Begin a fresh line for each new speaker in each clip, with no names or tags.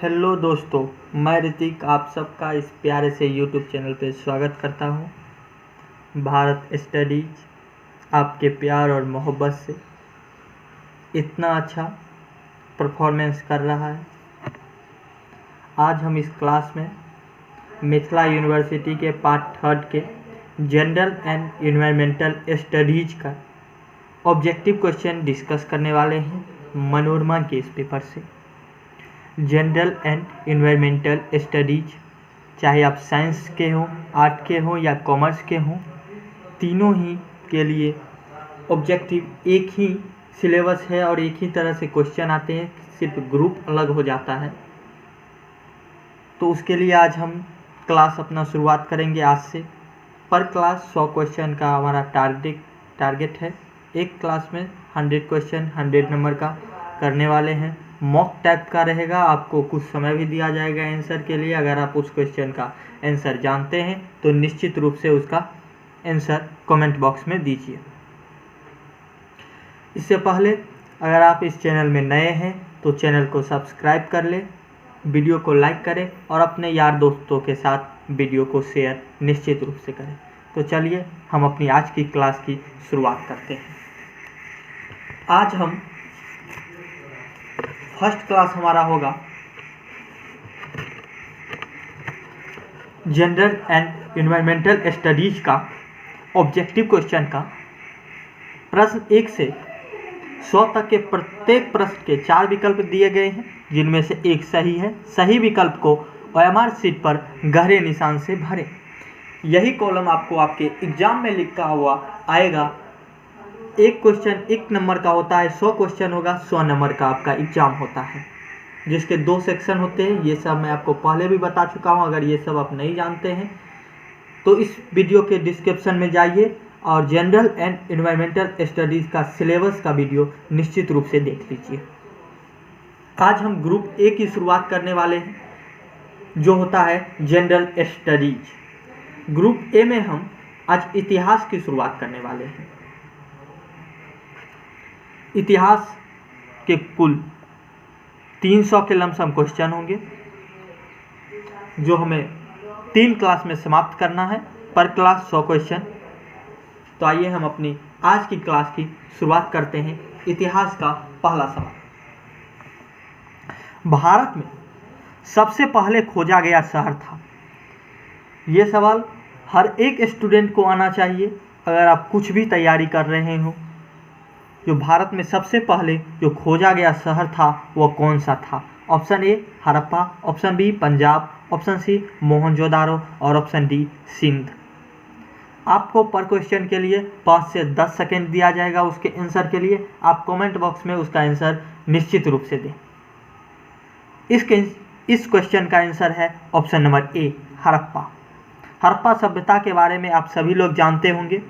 Hello दोस्तों, मैं ऋतिक आप सबका इस प्यारे से यूट्यूब चैनल पे स्वागत करता हूँ। भारत स्टडीज आपके प्यार और मोहब्बत से इतना अच्छा परफॉर्मेंस कर रहा है। आज हम इस क्लास में मिथिला यूनिवर्सिटी के पार्ट 3 के जनरल एंड एनवायरमेंटल स्टडीज का ऑब्जेक्टिव क्वेश्चन डिस्कस करने वाले हैं मनोरमा गेस पेपर से। जनरल एंड एनवायरमेंटल स्टडीज चाहे आप साइंस के हों, आर्ट के हों या कॉमर्स के हों, तीनों ही के लिए ऑब्जेक्टिव एक ही सिलेबस है और एक ही तरह से क्वेश्चन आते हैं, सिर्फ ग्रुप अलग हो जाता है। तो उसके लिए आज हम क्लास अपना शुरुआत करेंगे आज से। पर क्लास 100 क्वेश्चन का हमारा टारगेट है। एक क्लास में 100 क्वेश्चन 100 नंबर का करने वाले हैं। मॉक टाइप का रहेगा, आपको कुछ समय भी दिया जाएगा आंसर के लिए। अगर आप उस क्वेश्चन का आंसर जानते हैं तो निश्चित रूप से उसका आंसर कमेंट बॉक्स में दीजिए। इससे पहले अगर आप इस चैनल में नए हैं तो चैनल को सब्सक्राइब कर लें, वीडियो को लाइक करें और अपने यार दोस्तों के साथ वीडियो को शेयर निश्चित रूप से करें। तो चलिए हम अपनी आज की क्लास की शुरुआत करते हैं। आज हम फर्स्ट क्लास हमारा होगा जनरल एंड एनवायरमेंटल स्टडीज का ऑब्जेक्टिव क्वेश्चन का प्रश्न 1 से 100 तक के प्रत्येक प्रश्न के 4 विकल्प दिए गए हैं, जिनमें से एक सही है। सही विकल्प को OMR शीट पर गहरे निशान से भरें। यही कॉलम आपको आपके एग्जाम में लिखा हुआ आएगा। एक क्वेश्चन 1 नंबर का होता है, 100 क्वेश्चन होगा 100 नंबर का आपका एग्जाम होता है, जिसके 2 सेक्शन होते हैं। ये सब मैं आपको पहले भी बता चुका हूँ। अगर ये सब आप नहीं जानते हैं तो इस वीडियो के डिस्क्रिप्शन में जाइए और जनरल एंड एनवायरमेंटल स्टडीज़ का सिलेबस का वीडियो निश्चित रूप से देख लीजिए। आज हम ग्रुप ए की शुरुआत करने वाले हैं, जो होता है जनरल स्टडीज। ग्रुप ए में हम आज इतिहास की शुरुआत करने वाले हैं। इतिहास के कुल 300 के लमसम क्वेश्चन होंगे, जो हमें 3 क्लास में समाप्त करना है। पर क्लास 100 क्वेश्चन। तो आइए हम अपनी आज की क्लास की शुरुआत करते हैं। इतिहास का पहला सवाल, भारत में सबसे पहले खोजा गया शहर था। ये सवाल हर एक स्टूडेंट को आना चाहिए अगर आप कुछ भी तैयारी कर रहे हो। जो भारत में सबसे पहले जो खोजा गया शहर था वह कौन सा था? Option A Harappa, option B Punjab, option C Mohenjodaro और ऑप्शन डी सिंध। आपको पर क्वेश्चन के लिए 5 से 10 सेकेंड दिया जाएगा उसके आंसर के लिए। आप कमेंट बॉक्स में उसका आंसर निश्चित रूप से दें। इस क्वेश्चन का आंसर है option number A Harappa. Harappa सभ्यता के बारे में आप सभी लोग जानते होंगे।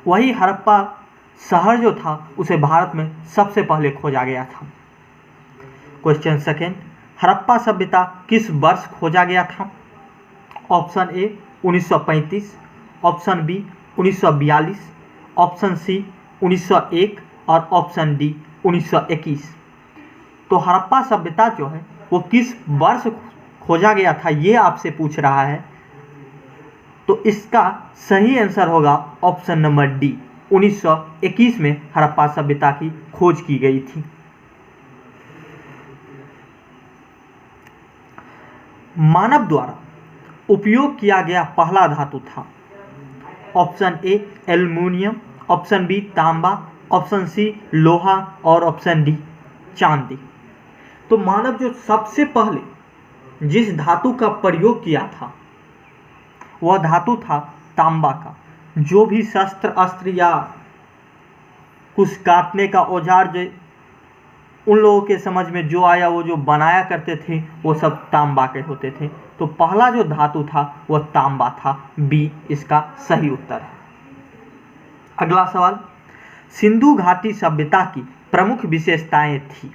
वही हड़प्पा शहर जो था उसे भारत में सबसे पहले खोजा गया था। क्वेश्चन सेकेंड, हड़प्पा सभ्यता किस वर्ष खोजा गया था? Option A 1935, option B 1942, option C 1901 और ऑप्शन डी 1921। तो हड़प्पा सभ्यता जो है वो किस वर्ष खोजा गया था ये आपसे पूछ रहा है। तो इसका सही आंसर होगा ऑप्शन नंबर डी, 1921 में हड़प्पा सभ्यता की खोज की गई थी। मानव द्वारा उपयोग किया गया पहला धातु था। Option A aluminium, option B तांबा, ऑप्शन सी लोहा और ऑप्शन डी चांदी। तो मानव जो सबसे पहले जिस धातु का प्रयोग किया था वह धातु था तांबा का। जो भी शस्त्र अस्त्र या कुछ काटने का औजार जो उन लोगों के समझ में जो आया वो जो बनाया करते थे वो सब तांबा के होते थे। तो पहला जो धातु था वह तांबा था। बी इसका सही उत्तर है। अगला सवाल, सिंधु घाटी सभ्यता की प्रमुख विशेषताएं थी।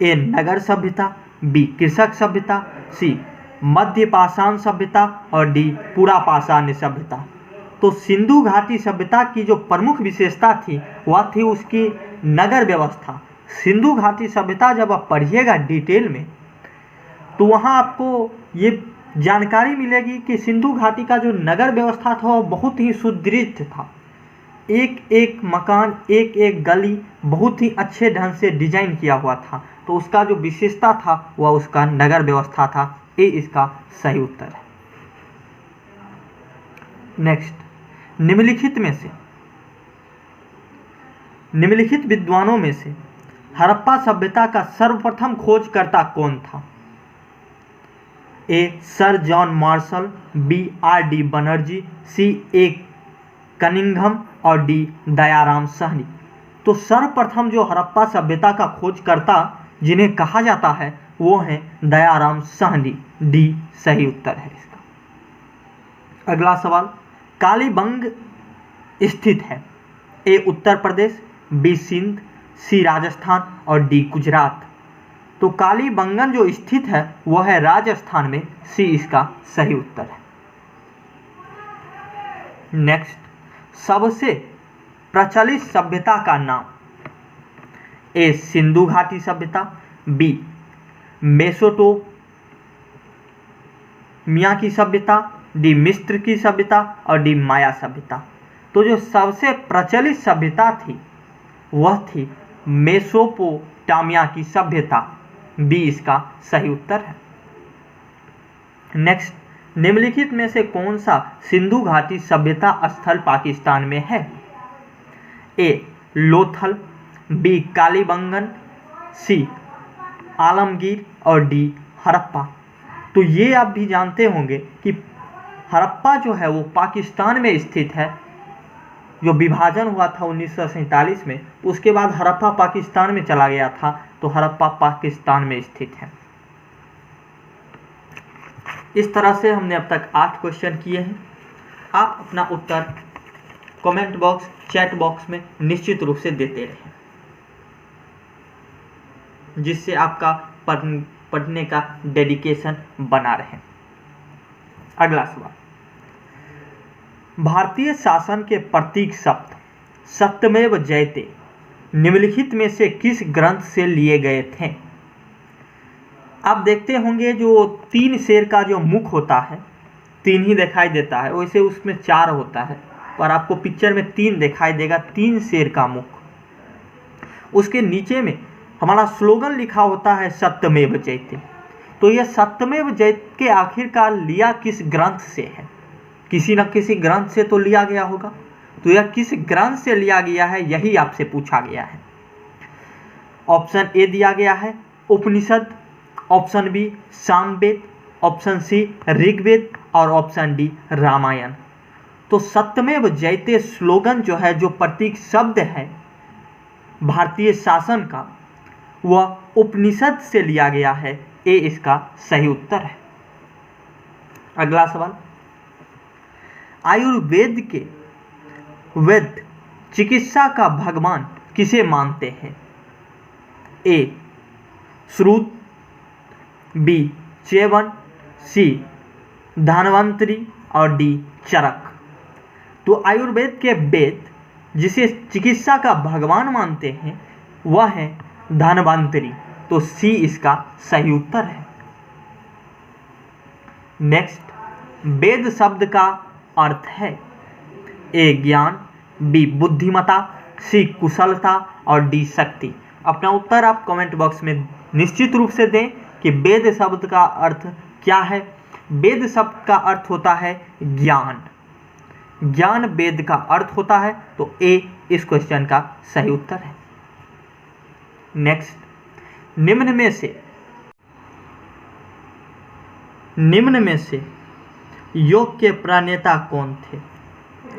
ए नगर सभ्यता, बी कृषक सभ्यता, सी मध्य पाषाण सभ्यता और डी पूरा पाषाण सभ्यता। तो सिंधु घाटी सभ्यता की जो प्रमुख विशेषता थी वह थी उसकी नगर व्यवस्था। सिंधु घाटी सभ्यता जब आप पढ़िएगा डिटेल में तो वहाँ आपको ये जानकारी मिलेगी कि सिंधु घाटी का जो नगर व्यवस्था था वो बहुत ही सुदृढ़ था। एक एक मकान, एक एक गली बहुत ही अच्छे ढंग से डिजाइन किया हुआ था। तो उसका जो विशेषता था वह उसका नगर व्यवस्था था। ये इसका सही उत्तर है। नेक्स्ट, निम्नलिखित विद्वानों में से हड़प्पा सभ्यता का सर्वप्रथम खोजकर्ता कौन था? A sir John Marshall, B R D Banerji, C A Cunningham और डी दयाराम साहनी। तो सर्वप्रथम जो हड़प्पा सभ्यता का खोजकर्ता जिन्हें कहा जाता है वो हैं दयाराम साहनी। डी सही उत्तर है इसका। अगला सवाल, कालीबंग स्थित है? ए उत्तर प्रदेश, बी सिंध, सी राजस्थान और डी गुजरात। तो कालीबंगन जो स्थित है वह है राजस्थान में। सी इसका सही उत्तर है। नेक्स्ट, सबसे प्रचलित सभ्यता का नाम? ए सिंधु घाटी सभ्यता, बी मेसोपोटामिया की सभ्यता, डी मिस्र की सभ्यता और डी माया सभ्यता। तो जो सबसे प्रचलित सभ्यता थी वह थी मेसोपोटामिया की सभ्यता। बी इसका सही उत्तर है। नेक्स्ट, निम्नलिखित में से कौन सा सिंधु घाटी सभ्यता स्थल पाकिस्तान में है? ए लोथल, बी कालीबंगन, सी आलमगीर और डी हड़प्पा। तो ये आप भी जानते होंगे कि हड़प्पा जो है वो पाकिस्तान में स्थित है। जो विभाजन हुआ था 1947 में, उसके बाद हड़प्पा पाकिस्तान में चला गया था। तो हड़प्पा पाकिस्तान में स्थित है। इस तरह से हमने अब तक 8 क्वेश्चन किए हैं। आप अपना उत्तर कमेंट बॉक्स, चैट बॉक्स में निश्चित रूप से देते रहें, जिससे आपका पढ़ने का डेडिकेशन बना रहे। अगला सवाल, भारतीय शासन के प्रतीक शब्द सत्यमेव जयते निम्नलिखित में से किस ग्रंथ से लिए गए थे? आप देखते होंगे जो 3 शेर का जो मुख होता है, 3 ही दिखाई देता है, वैसे उसमें 4 होता है, पर आपको पिक्चर में 3 दिखाई देगा। 3 शेर का मुख, उसके नीचे में हमारा स्लोगन लिखा होता है सत्यमेव जयते। तो यह सत्यमेव जयते के आखिरकार लिया किस ग्रंथ से है? किसी न किसी ग्रंथ से तो लिया गया होगा। तो यह किस ग्रंथ से लिया गया है, यही आपसे पूछा गया है। ऑप्शन ए दिया गया है Upanishad, option B Samaveda, option C Rigveda और ऑप्शन डी रामायण। तो सत्यमेव जयते स्लोगन जो है, जो प्रतीक शब्द है भारतीय शासन का, वह उपनिषद से लिया गया है। ए इसका सही उत्तर है। अगला सवाल, आयुर्वेद के वैद्य चिकित्सा का भगवान किसे मानते हैं? ए श्रुत, बी च्यवन, सी धन्वंतरी और डी चरक। तो आयुर्वेद के वैद्य जिसे चिकित्सा का भगवान मानते हैं वह है धन्वंतरी। तो सी इसका सही उत्तर है। नेक्स्ट, वेद शब्द का अर्थ है? ए ज्ञान, बी बुद्धिमता, सी कुशलता और डी शक्ति। अपना उत्तर आप कमेंट बॉक्स में निश्चित रूप से दें कि वेद शब्द का अर्थ क्या है। वेद शब्द का अर्थ होता है ज्ञान। ज्ञान वेद का अर्थ होता है। तो ए इस क्वेश्चन का सही उत्तर है। नेक्स्ट, निम्न में से योग के प्रणेता कौन थे?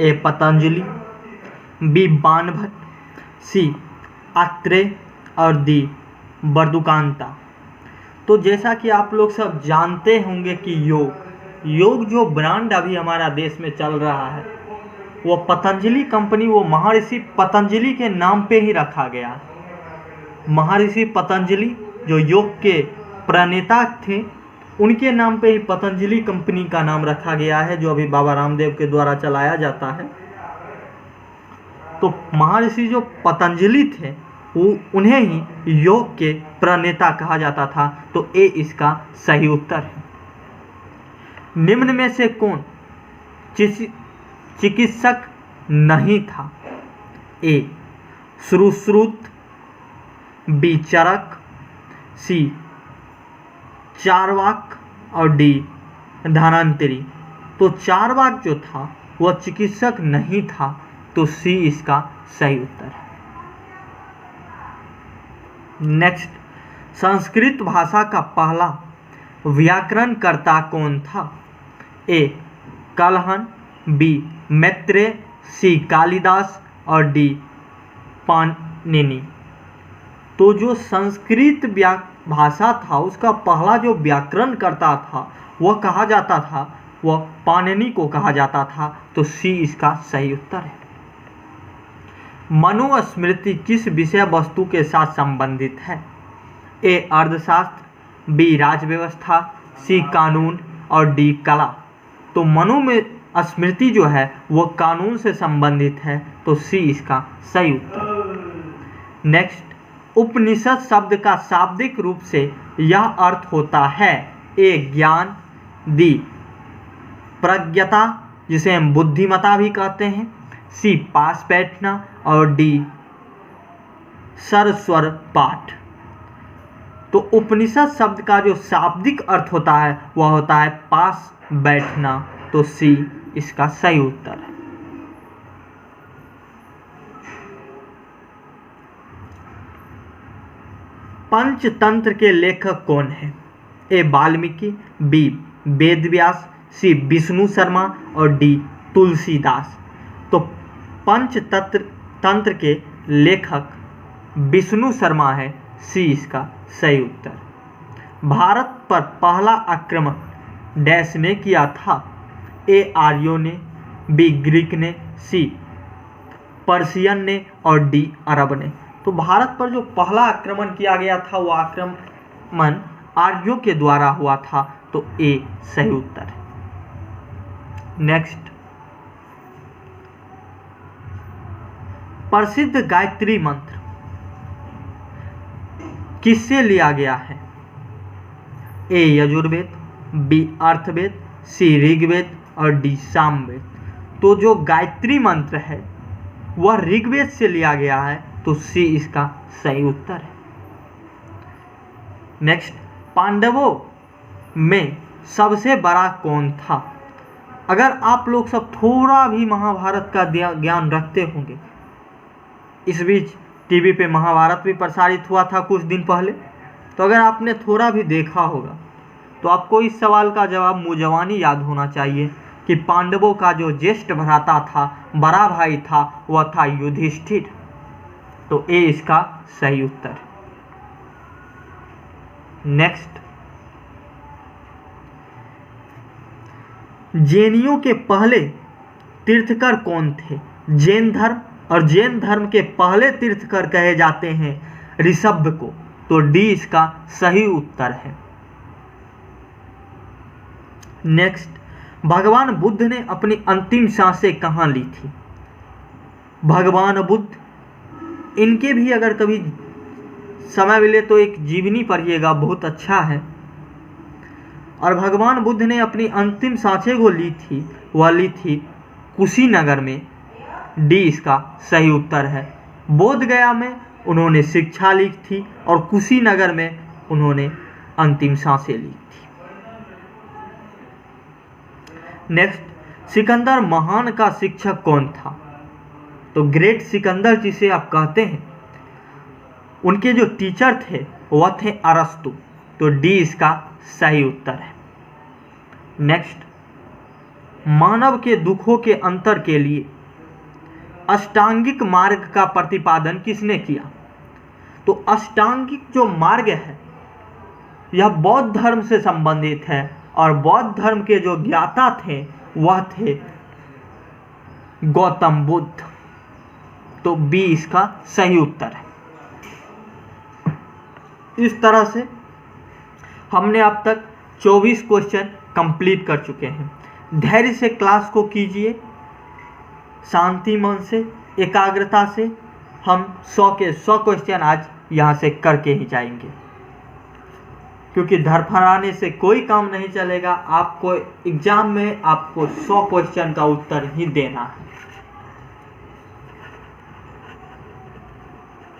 ए पतंजलि, बी बाणभट्ट, सी आत्रेय और डी बर्दुकांता। तो जैसा कि आप लोग सब जानते होंगे कि योग जो ब्रांड अभी हमारा देश में चल रहा है वो पतंजलि कंपनी, वो महर्षि पतंजलि के नाम पे ही रखा गया। महर्षि पतंजलि जो योग के प्रणेता थे, उनके नाम पे ही पतंजलि कंपनी का नाम रखा गया है, जो अभी बाबा रामदेव के द्वारा चलाया जाता है। तो महर्षि जो पतंजलि थे उन्हें ही योग के प्रणेता कहा जाता था। तो ए इसका सही उत्तर है। निम्न में से कौन चिकित्सक नहीं था? ए सुश्रुत, बी चरक, सी चार्वाक और डी धन्वंतरी। तो चार्वाक जो था वह चिकित्सक नहीं था। तो सी इसका सही उत्तर है। नेक्स्ट, संस्कृत भाषा का पहला व्याकरणकर्ता कौन था? ए कलहन, बी मैत्रेय, सी कालिदास और डी पाणिनि। तो जो संस्कृत भाषा था उसका पहला जो व्याकरणकर्ता था वह कहा जाता था, वह पाणिनि को कहा जाता था। तो सी इसका सही उत्तर है। मनुस्मृति किस विषय वस्तु के साथ संबंधित है? ए अर्थशास्त्र, बी राजव्यवस्था, सी कानून और डी कला। तो मनुस्मृति जो है वह कानून से संबंधित है। तो सी इसका सही उत्तर। नेक्स्ट, उपनिषद शब्द का शाब्दिक रूप से यह अर्थ होता है? ए ज्ञान, दी प्रज्ञता जिसे हम बुद्धिमता भी कहते हैं, सी पास बैठना और डी सरस्वर पाठ। तो उपनिषद शब्द का जो शाब्दिक अर्थ होता है वह होता है पास बैठना। तो सी इसका सही उत्तर है। पंचतंत्र के लेखक कौन है? ए वाल्मीकि, बी वेदव्यास, सी विष्णु शर्मा और डी तुलसीदास। तो पंचतंत्र के लेखक विष्णु शर्मा है। सी इसका सही उत्तर। भारत पर पहला आक्रमण डैश ने किया था? ए आर्यों ने, बी ग्रीक ने, सी पर्शियन ने और डी अरब ने। तो भारत पर जो पहला आक्रमण किया गया था वो आक्रमण आर्यों के द्वारा हुआ था। तो ए सही उत्तर है। नेक्स्ट, प्रसिद्ध गायत्री मंत्र किससे लिया गया है? ए यजुर्वेद, बी अर्थवेद, सी ऋग्वेद और डी सामवेद। तो जो गायत्री मंत्र है वह ऋग्वेद से लिया गया है। तो सी इसका सही उत्तर है। नेक्स्ट, पांडवों में सबसे बड़ा कौन था? अगर आप लोग सब थोड़ा भी महाभारत का ज्ञान रखते होंगे, इस बीच टीवी पे महाभारत भी प्रसारित हुआ था कुछ दिन पहले, तो अगर आपने थोड़ा भी देखा होगा तो आपको इस सवाल का जवाब मुंहजबानी याद होना चाहिए कि पांडवों का जो ज्येष्ठ भ्राता था, बड़ा भाई था, वह था युधिष्ठिर। तो ए इसका सही उत्तर। नेक्स्ट, जैनियों के पहले तीर्थकर कौन थे? जैन धर्म, और जैन धर्म के पहले तीर्थकर कहे जाते हैं ऋषभ को। तो डी इसका सही उत्तर है। नेक्स्ट, भगवान बुद्ध ने अपनी अंतिम सांसें कहाँ ली थी? भगवान बुद्ध, इनके भी अगर कभी समय मिले तो एक जीवनी पढ़िएगा, बहुत अच्छा है। और भगवान बुद्ध ने अपनी अंतिम सांसें को ली थी, वह ली थी कुशीनगर में। डी इसका सही उत्तर है। बोध गया में उन्होंने शिक्षा ली थी और कुशीनगर में उन्होंने अंतिम सांसें ली थी। नेक्स्ट, सिकंदर महान का शिक्षक कौन था? तो ग्रेट सिकंदर जिसे आप कहते हैं, उनके जो टीचर थे वह थे अरस्तु। तो डी इसका सही उत्तर है। नेक्स्ट, मानव के दुखों के अंतर के लिए अष्टांगिक मार्ग का प्रतिपादन किसने किया? तो अष्टांगिक जो मार्ग है यह बौद्ध धर्म से संबंधित है और बौद्ध धर्म के जो ज्ञाता थे वह थे गौतम बुद्ध। तो बी इसका सही उत्तर है। इस तरह से हमने अब तक 24 क्वेश्चन कंप्लीट कर चुके हैं। धैर्य से क्लास को कीजिए, शांति मन से, एकाग्रता से, हम 100 के 100 क्वेश्चन आज यहाँ से करके ही जाएंगे, क्योंकि धड़फड़ाने से कोई काम नहीं चलेगा। आपको एग्जाम में आपको 100 क्वेश्चन का उत्तर ही देना है।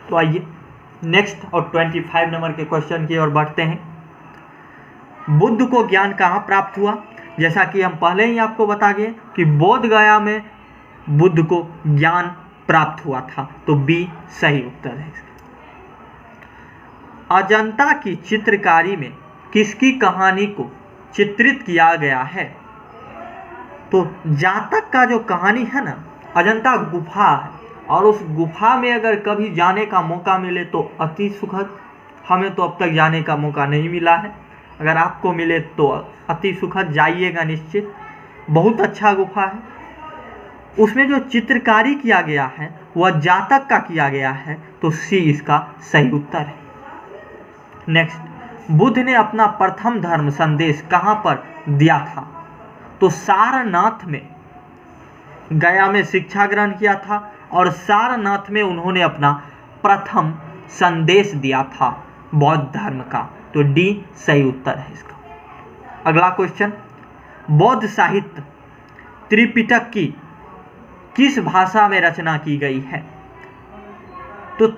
तो आइए नेक्स्ट और 25 नंबर के क्वेश्चन की ओर बढ़ते हैं। बुद्ध को ज्ञान कहाँ प्राप्त हुआ? जैसा कि हम पहले ही आपको बता गए कि बोध गया में बुद्ध को ज्ञान प्राप्त हुआ था, तो बी सही उत्तर है। अजंता की चित्रकारी में किसकी कहानी को चित्रित किया गया है? तो जातक का जो कहानी है ना, अजंता गुफा है, और उस गुफा में अगर कभी जाने का मौका मिले तो अति सुखद। हमें तो अब तक जाने का मौका नहीं मिला है, अगर आपको मिले तो अति सुखद, जाइएगा निश्चित। बहुत अच्छा गुफा है। उसमें जो चित्रकारी किया गया है वह जातक का किया गया है, तो सी इसका सही उत्तर है। नेक्स्ट, बुद्ध ने अपना प्रथम धर्म संदेश कहाँ पर दिया था? तो सारनाथ में, गया में शिक्षा ग्रहण किया था और सारनाथ में उन्होंने अपना प्रथम संदेश दिया था बौद्ध धर्म का, तो डी सही उत्तर है इसका। अगला क्वेश्चन, बौद्ध साहित्य त्रिपिटक की किस भाषा में रचना की गई है? तो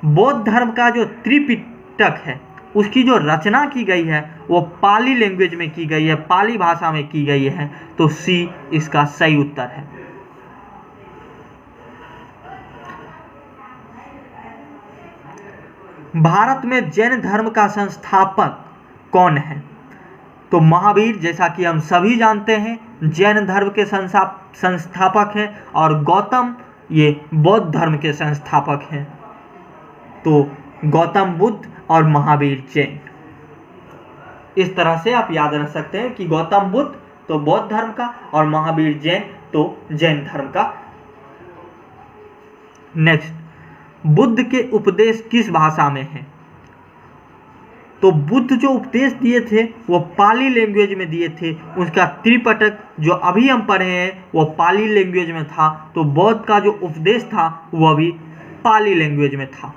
बौद्ध धर्म का जो त्रिपिटक है उसकी जो रचना की गई है वो पाली लैंग्वेज में की गई है, पाली भाषा में की गई है, तो सी इसका सही उत्तर है। भारत में जैन धर्म का संस्थापक कौन है? तो महावीर, जैसा कि हम सभी जानते हैं, जैन धर्म के संस्थापक हैं, और गौतम ये बौद्ध धर्म के संस्थापक हैं। तो गौतम बुद्ध और महावीर जैन, इस तरह से आप याद रख सकते हैं कि गौतम बुद्ध तो बौद्ध धर्म का और महावीर जैन तो जैन धर्म का। नेक्स्ट, बुद्ध के उपदेश किस भाषा में हैं? तो बुद्ध जो उपदेश दिए थे वो पाली लैंग्वेज में दिए थे। उसका त्रिपिटक जो अभी हम पढ़े हैं वो पाली लैंग्वेज में था, तो बौद्ध का जो उपदेश था वो भी पाली लैंग्वेज में था।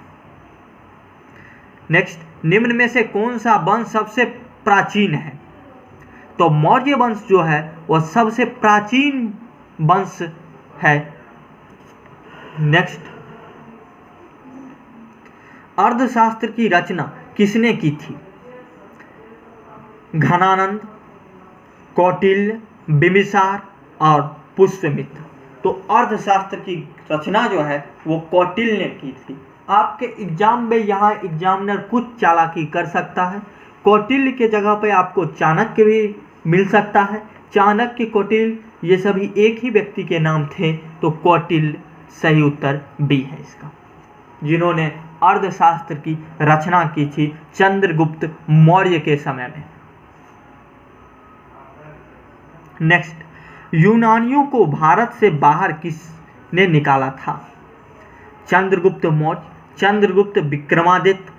नेक्स्ट, निम्न में से कौन सा वंश सबसे प्राचीन है? तो मौर्य वंश जो है वो सबसे प्राचीन वंश है। नेक्स्ट, अर्थशास्त्र की रचना किसने की थी? घनानंद, कौटिल्य, बिंबिसार और पुष्यमित्र। तो अर्थशास्त्र की रचना जो है वो कौटिल्य ने की थी। आपके एग्जाम में यहाँ एग्जामिनर कुछ चालाकी कर सकता है, कौटिल्य के जगह पे आपको चाणक्य भी मिल सकता है। चाणक्य, कौटिल्य ये सभी एक ही व्यक्ति के नाम थे, तो कौटिल्य सही उत्तर बी है इसका, जिन्होंने अर्थशास्त्र की रचना की थी चंद्रगुप्त मौर्य के समय में। नेक्स्ट, यूनानियों को भारत से बाहर किसने निकाला था? चंद्रगुप्त मौर्य, चंद्रगुप्त विक्रमादित्य,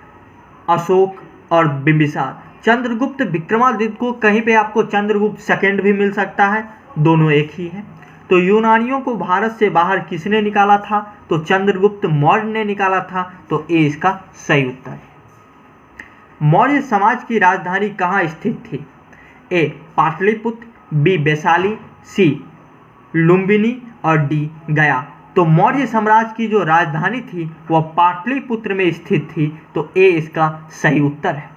अशोक और बिंबिसार। चंद्रगुप्त विक्रमादित्य को कहीं पे आपको चंद्रगुप्त सेकंड भी मिल सकता है, दोनों एक ही है। तो यूनानियों को भारत से बाहर किसने निकाला था? तो चंद्रगुप्त मौर्य ने निकाला था, तो ए इसका सही उत्तर है। मौर्य समाज की राजधानी कहाँ स्थित थी? ए पाटलिपुत्र, बी वैशाली, सी लुम्बिनी और डी गया। तो मौर्य साम्राज्य की जो राजधानी थी वह पाटलिपुत्र में स्थित थी, तो ए इसका सही उत्तर है।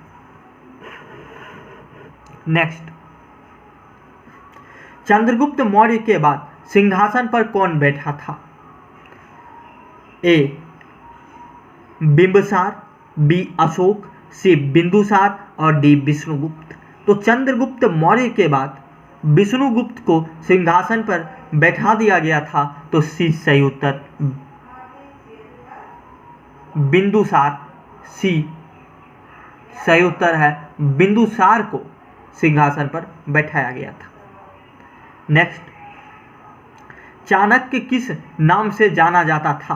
नेक्स्ट, चंद्रगुप्त मौर्य के बाद सिंहासन पर कौन बैठा था? ए बिंबिसार, बी अशोक, सी बिंदुसार और डी विष्णुगुप्त। तो चंद्रगुप्त मौर्य के बाद विष्णुगुप्त को सिंहासन पर बैठा दिया गया था, तो सी सही उत्तर, बिंदुसार सी सही उत्तर है। बिंदुसार को सिंहासन पर बैठाया गया था। नेक्स्ट, चाणक्य किस नाम से जाना जाता था?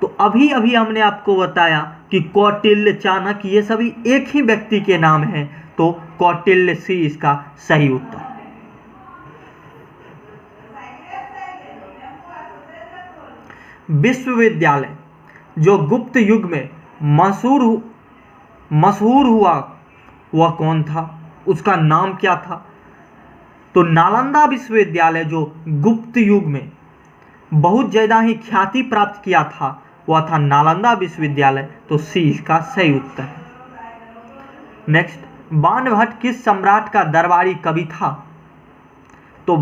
तो अभी अभी हमने आपको बताया कि कौटिल्य, चाणक्य ये सभी एक ही व्यक्ति के नाम हैं, तो कौटिल्य सी इसका सही उत्तर। विश्वविद्यालय जो गुप्त युग में मशहूर हुआ वह कौन था, उसका नाम क्या था? तो नालंदा विश्वविद्यालय जो गुप्त युग में बहुत ज़्यादा ही ख्याति प्राप्त किया था वह था नालंदा विश्वविद्यालय। तो सी इसका सही उत्तर है। नेक्स्ट, बाणभट्ट किस सम्राट का दरबारी कवि था? तो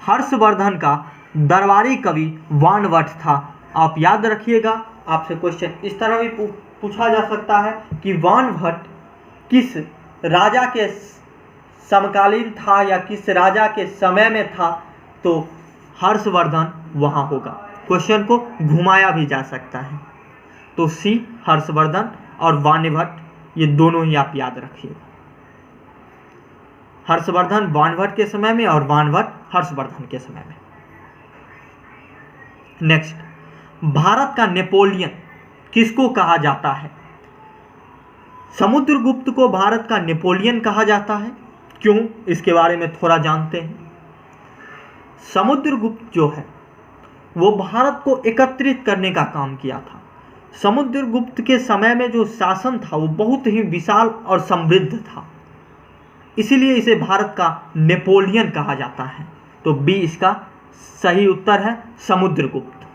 हर्षवर्धन का दरबारी कवि बाणभट्ट था। आप याद रखिएगा, आपसे क्वेश्चन इस तरह भी पूछा जा सकता है कि बाणभट्ट किस राजा के समकालीन था या किस राजा के समय में था, तो हर्षवर्धन वहाँ होगा। क्वेश्चन को घुमाया भी जा सकता है। तो सी हर्षवर्धन और बाणभट्ट ये दोनों ही आप याद रखिएगा। हर्षवर्धन बाणभट्ट के समय में और बाणभट्ट हर्षवर्धन के समय में। नेक्स्ट, भारत का नेपोलियन किसको कहा जाता है? समुद्रगुप्त को भारत का नेपोलियन कहा जाता है। क्यों, इसके बारे में थोड़ा जानते हैं। समुद्रगुप्त जो है वो भारत को एकत्रित करने का काम किया था। समुद्रगुप्त के समय में जो शासन था वो बहुत ही विशाल और समृद्ध था, इसीलिए इसे भारत का नेपोलियन कहा जाता है। तो बी इसका सही उत्तर है, समुद्रगुप्त।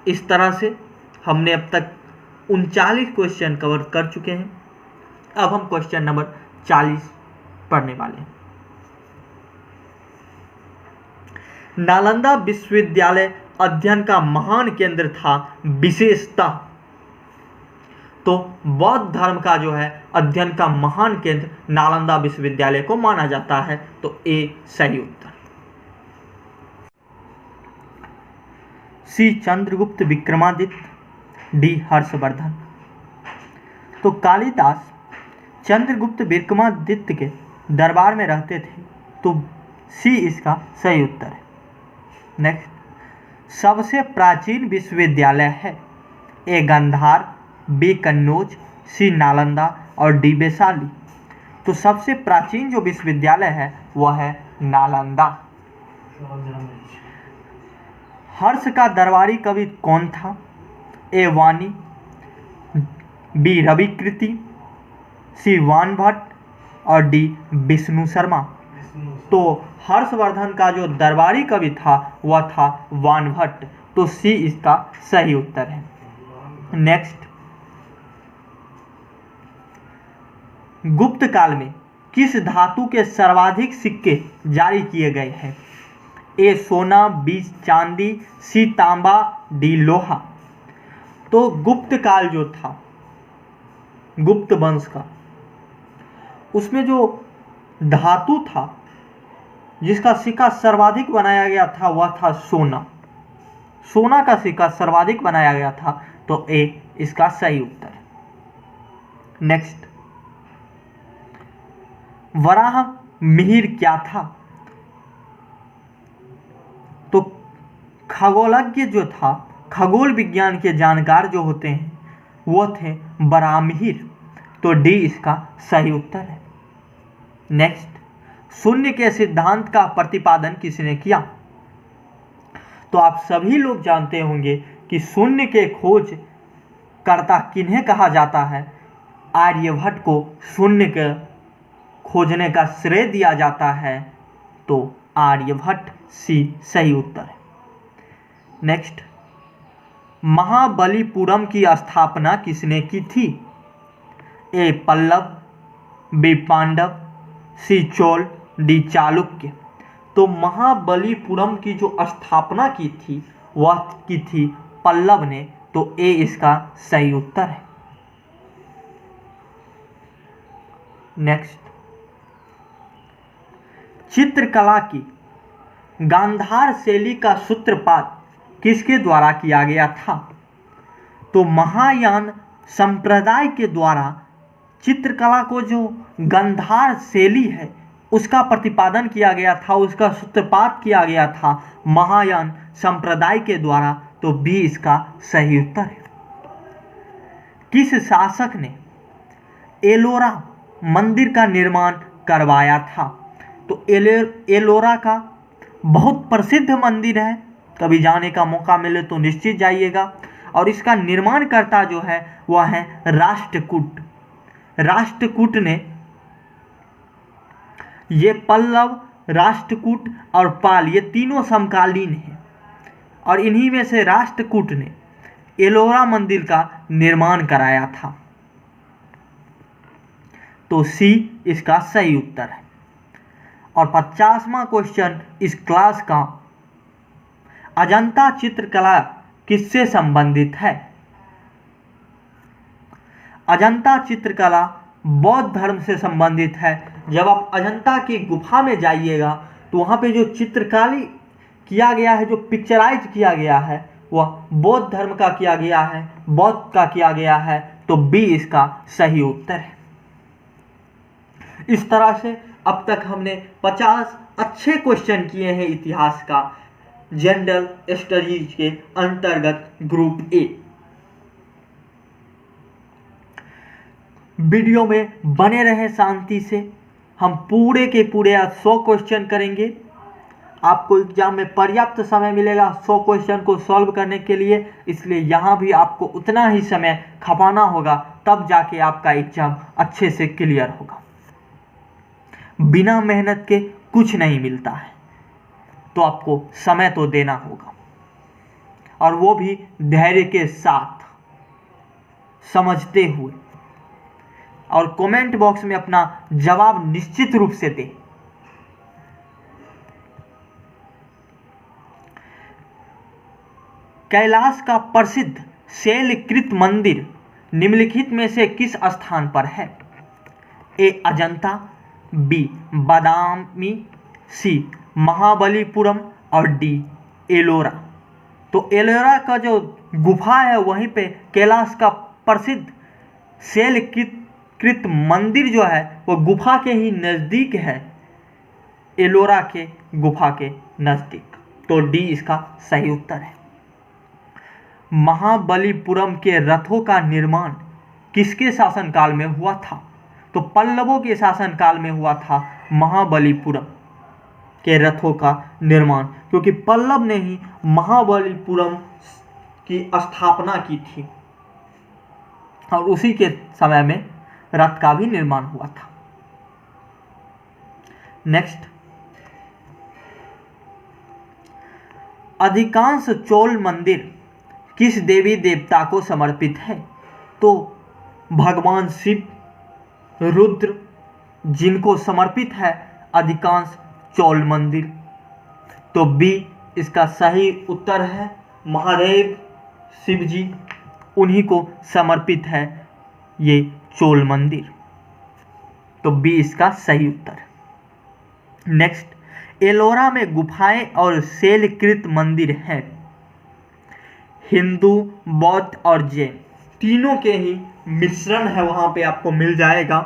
इस तरह से हमने अब तक 39 क्वेश्चन कवर कर चुके हैं। अब हम क्वेश्चन नंबर 40 पढ़ने वाले हैं। नालंदा विश्वविद्यालय अध्ययन का महान केंद्र था विशेषतः। तो बौद्ध धर्म का जो है अध्ययन का महान केंद्र नालंदा विश्वविद्यालय को माना जाता है। तो ए सही उत्तर। सी चंद्रगुप्त विक्रमादित्य, डी हर्षवर्धन। तो कालिदास चंद्रगुप्त विक्रमादित्य के दरबार में रहते थे। तो सी इसका सही उत्तर है। नेक्स्ट, सबसे प्राचीन विश्वविद्यालय है? ए गांधार, बी कन्नौज, सी नालंदा और डी वैशाली। तो सबसे प्राचीन जो विश्वविद्यालय है वह है नालंदा। हर्ष का दरबारी कवि कौन था? ए वाणी, बी रविकृति, सी बाणभट्ट और डी विष्णु शर्मा। तो हर्षवर्धन का जो दरबारी कवि था वह था बाणभट्ट। तो सी इसका सही उत्तर है। नेक्स्ट, गुप्त काल में किस धातु के सर्वाधिक सिक्के जारी किए गए हैं? ए सोना, बी चांदी, सी तांबा, डी लोहा। तो गुप्त काल जो था गुप्त वंश का, उसमें जो धातु था जिसका सिक्का सर्वाधिक बनाया गया था वह था सोना। सोना का सिक्का सर्वाधिक बनाया गया था। तो ए इसका सही उत्तर है। नेक्स्ट, वराह मिहिर क्या था? तो खगोलज्ञ जो था, खगोल विज्ञान के जानकार जो होते हैं वो थे वराहमिहिर। तो डी इसका सही उत्तर है। नेक्स्ट, शून्य के सिद्धांत का प्रतिपादन किसने किया? तो आप सभी लोग जानते होंगे कि शून्य के खोज कर्ता किन्हें कहा जाता है? आर्यभट्ट को शून्य के खोजने का श्रेय दिया जाता है। तो आर्यभट्ट सी सही उत्तर है। नेक्स्ट, महाबलीपुरम की स्थापना किसने की थी? ए पल्लव, बी पांडव, सी चोल, डी चालुक्य। तो महाबलीपुरम की जो स्थापना की थी वह की थी पल्लव ने। तो ए इसका सही उत्तर है। नेक्स्ट, चित्रकला की गांधार शैली का सूत्रपात किसके द्वारा किया गया था? तो महायान संप्रदाय के द्वारा चित्रकला को जो गांधार शैली है उसका प्रतिपादन किया गया था, उसका सूत्रपात किया गया था महायान संप्रदाय के द्वारा। तो बी इसका सही उत्तर है। किस शासक ने एलोरा मंदिर का निर्माण करवाया था? तो एलोरा का बहुत प्रसिद्ध मंदिर है, कभी जाने का मौका मिले तो निश्चित जाइएगा। और इसका निर्माणकर्ता जो है वह है राष्ट्रकूट। राष्ट्रकूट ने, ये पल्लव, राष्ट्रकूट और पाल ये तीनों समकालीन हैं, और इन्हीं में से राष्ट्रकूट ने एलोरा मंदिर का निर्माण कराया था। तो सी इसका सही उत्तर है। और 50वां क्वेश्चन इस क्लास का, अजंता चित्रकला किससे संबंधित है? अजंता चित्रकला बौद्ध धर्म से संबंधित है। जब आप अजंता की गुफा में जाइएगा तो वहाँ पे जो चित्रकारी किया गया है, जो पिक्चराइज किया गया है, वह बौद्ध धर्म का किया गया है, बौद्ध का किया गया है। तो बी इसका सही उत्तर है। इस तरह से अब तक हमने 50 अच्छे क्वेश्चन किए हैं इतिहास का, जनरल स्टडीज के अंतर्गत ग्रुप ए। वीडियो में बने रहे शांति से। हम पूरे के पूरे आज 100 क्वेश्चन करेंगे। आपको एग्जाम में पर्याप्त समय मिलेगा 100 क्वेश्चन को सॉल्व करने के लिए, इसलिए यहाँ भी आपको उतना ही समय खपाना होगा, तब जाके आपका एग्जाम अच्छे से क्लियर होगा। बिना मेहनत के कुछ नहीं मिलता है, तो आपको समय तो देना होगा, और वो भी धैर्य के साथ, समझते हुए। और कमेंट बॉक्स में अपना जवाब निश्चित रूप से दें। कैलाश का प्रसिद्ध शैलकृत मंदिर निम्नलिखित में से किस स्थान पर है? ए अजंता, बी बादामी, सी महाबलीपुरम और डी एलोरा। तो एलोरा का जो गुफा है वहीं पे कैलाश का प्रसिद्ध शैलकृत मंदिर जो है वो गुफा के ही नज़दीक है, एलोरा के गुफा के नज़दीक। तो डी इसका सही उत्तर है। महाबलीपुरम के रथों का निर्माण किसके शासनकाल में हुआ था? तो पल्लवों के शासनकाल में हुआ था महाबलीपुरम के रथों का निर्माण, क्योंकि पल्लव ने ही महाबलीपुरम की स्थापना की थी और उसी के समय में रथ का भी निर्माण हुआ था। नेक्स्ट, अधिकांश चोल मंदिर किस देवी देवता को समर्पित है? तो भगवान शिव, रुद्र, जिनको समर्पित है अधिकांश चोल मंदिर। तो बी इसका सही उत्तर है। महादेव शिव जी, उन्हीं को समर्पित है ये चोल मंदिर। तो बी इसका सही उत्तर। नेक्स्ट, एलोरा में गुफाएं और शैलकृत मंदिर हैं। हिंदू, बौद्ध और जैन तीनों के ही मिश्रण है, वहाँ पे आपको मिल जाएगा।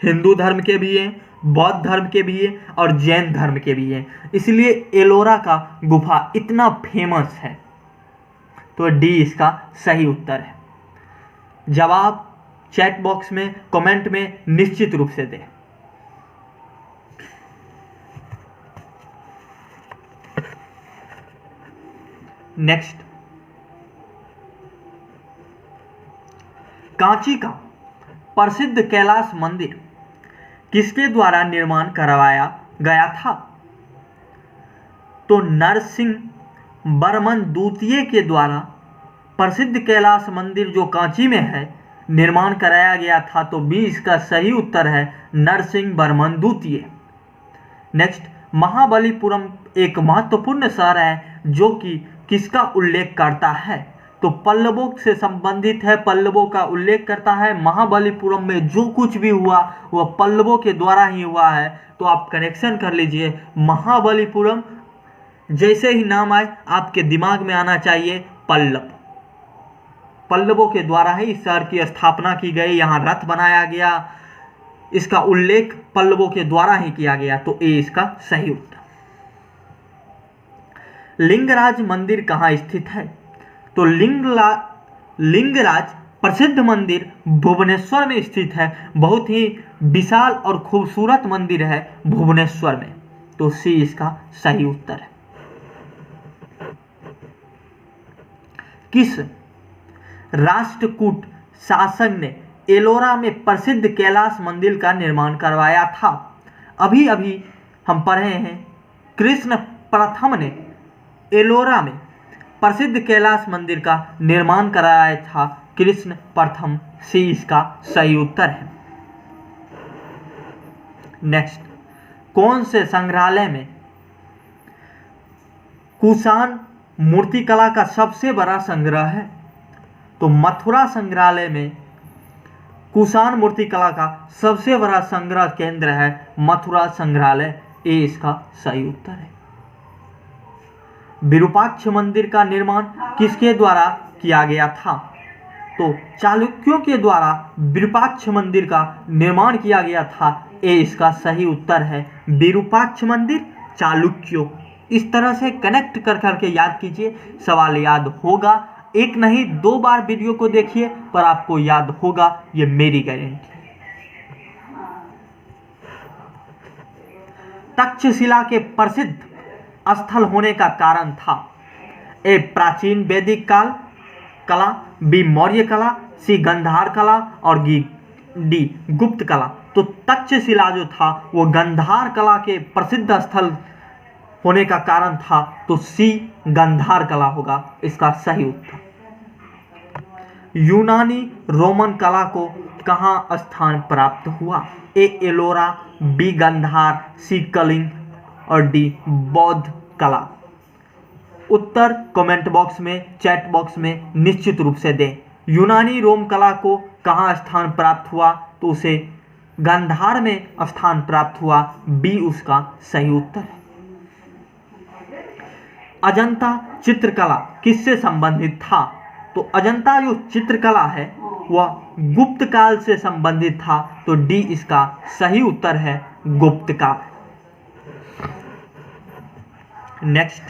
हिंदू धर्म के भी हैं, बौद्ध धर्म के भी हैं और जैन धर्म के भी हैं, इसलिए एलोरा का गुफा इतना फेमस है। तो डी इसका सही उत्तर है। जवाब चैट बॉक्स में, कमेंट में निश्चित रूप से दें। नेक्स्ट, कांची का प्रसिद्ध कैलाश मंदिर किसके द्वारा निर्माण करवाया गया था? तो नरसिंह वर्मन द्वितीय के द्वारा प्रसिद्ध कैलाश मंदिर जो कांची में है निर्माण कराया गया था। तो बी इसका सही उत्तर है, नरसिंह वर्मन द्वितीय। नेक्स्ट, महाबलीपुरम एक महत्वपूर्ण शहर है जो कि किसका उल्लेख करता है? तो पल्लवों से संबंधित है, पल्लवों का उल्लेख करता है। महाबलीपुरम में जो कुछ भी हुआ वह पल्लवों के द्वारा ही हुआ है। तो आप कनेक्शन कर लीजिए, महाबलीपुरम जैसे ही नाम आए आपके दिमाग में आना चाहिए पल्लव। पल्लवों के द्वारा ही इस शहर की स्थापना की गई, यहाँ रथ बनाया गया, इसका उल्लेख पल्लवों के द्वारा ही किया गया। तो ए इसका सही उत्तर। लिंगराज मंदिर कहाँ स्थित है? तो लिंगराज प्रसिद्ध मंदिर भुवनेश्वर में स्थित है। बहुत ही विशाल और खूबसूरत मंदिर है भुवनेश्वर में। तो सी इसका सही उत्तर है। किस राष्ट्रकूट शासक ने एलोरा में प्रसिद्ध कैलाश मंदिर का निर्माण करवाया था? अभी अभी हम पढ़े हैं कृष्ण प्रथम ने एलोरा में प्रसिद्ध कैलाश मंदिर का निर्माण कराया था। कृष्ण प्रथम, सी इसका सही उत्तर है। नेक्स्ट, कौन से संग्रहालय में कुषाण मूर्तिकला का सबसे बड़ा संग्रह है? तो मथुरा संग्रहालय में कुषाण मूर्तिकला का सबसे बड़ा संग्रह केंद्र है मथुरा संग्रहालय, ए इसका सही उत्तर है। विरूपाक्ष मंदिर का निर्माण किसके द्वारा किया गया था? तो चालुक्यों के द्वारा विरूपाक्ष मंदिर का निर्माण किया गया था, ए इसका सही उत्तर है। विरूपाक्ष मंदिर चालुक्यों, इस तरह से कनेक्ट कर करके याद कीजिए, सवाल याद होगा। एक नहीं 2 बार वीडियो को देखिए पर आपको याद होगा, ये मेरी गारंटी। तक्षशिला के प्रसिद्ध स्थल होने का कारण था? ए प्राचीन वैदिक काल कला, बी मौर्य कला, सी गंधार कला और डी गुप्त कला। तो तक्षशिला जो था वो गंधार कला के प्रसिद्ध स्थल होने का कारण था, तो सी गंधार कला होगा इसका सही उत्तर। यूनानी रोमन कला को कहाँ स्थान प्राप्त हुआ? ए एलोरा, बी गंधार, सी कलिंग और डी बौद्ध कला। उत्तर कमेंट बॉक्स में, चैट बॉक्स में निश्चित रूप से दें। यूनानी रोम कला को कहाँ स्थान प्राप्त हुआ? तो उसे गंधार में स्थान प्राप्त हुआ, बी उसका सही उत्तर है। अजंता चित्रकला किससे संबंधित था? तो अजंता जो चित्रकला है वह गुप्त काल से संबंधित था, तो डी इसका सही उत्तर है, गुप्त काल। नेक्स्ट,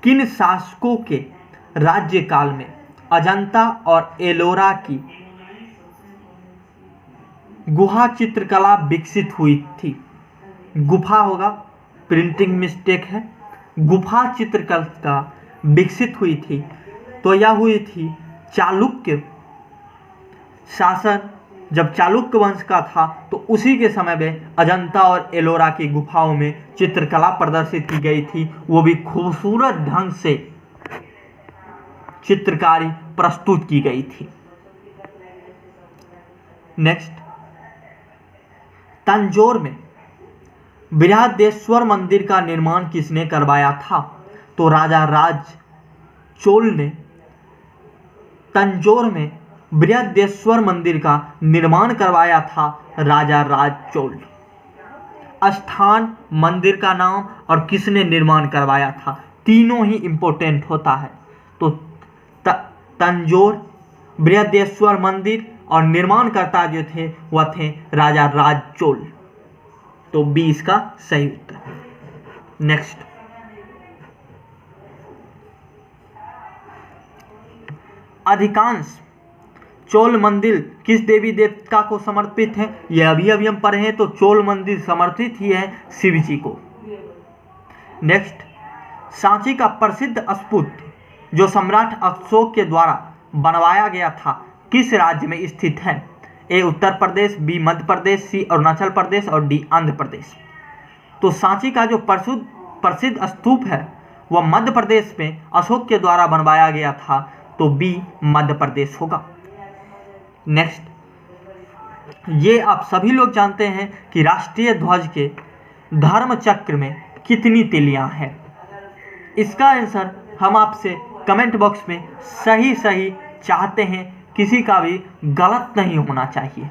किन शासकों के राज्यकाल में अजंता और एलोरा की गुहा चित्रकला विकसित हुई थी? गुफा होगा, प्रिंटिंग मिस्टेक है। गुफा चित्रकला विकसित हुई थी तो यह हुई थी चालुक्य शासन, जब चालुक्य वंश का था तो उसी के समय में अजंता और एलोरा की गुफाओं में चित्रकला प्रदर्शित की गई थी, वो भी खूबसूरत ढंग से चित्रकारी प्रस्तुत की गई थी। नेक्स्ट, तंजौर में बृहदेश्वर मंदिर का निर्माण किसने करवाया था? तो राजा राज चोल ने तंजौर में बृहदेश्वर मंदिर का निर्माण करवाया था, राजा राज चोल। स्थान, मंदिर का नाम और किसने निर्माण करवाया था, तीनों ही इंपॉर्टेंट होता है। तो तंजौर, बृहदेश्वर मंदिर और निर्माणकर्ता जो थे वह थे राजा राज चोल, तो बी इसका सही उत्तर। नेक्स्ट, अधिकांश चोल मंदिर किस देवी देवता को समर्पित है? यह अभी हम पढ़े हैं, तो चोल मंदिर समर्पित ही है शिव जी को। नेक्स्ट, सांची का प्रसिद्ध स्तूप जो सम्राट अशोक के द्वारा बनवाया गया था किस राज्य में स्थित है? ए उत्तर प्रदेश, बी मध्य प्रदेश, सी अरुणाचल प्रदेश और डी आंध्र प्रदेश। तो सांची का जो प्रसिद्ध स्तूप है वह मध्य प्रदेश में अशोक के द्वारा बनवाया गया था, तो बी मध्य प्रदेश होगा। नेक्स्ट, ये आप सभी लोग जानते हैं कि राष्ट्रीय ध्वज के धर्म चक्र में कितनी तिलियां हैं? इसका आंसर हम आपसे कमेंट बॉक्स में सही चाहते हैं, किसी का भी गलत नहीं होना चाहिए।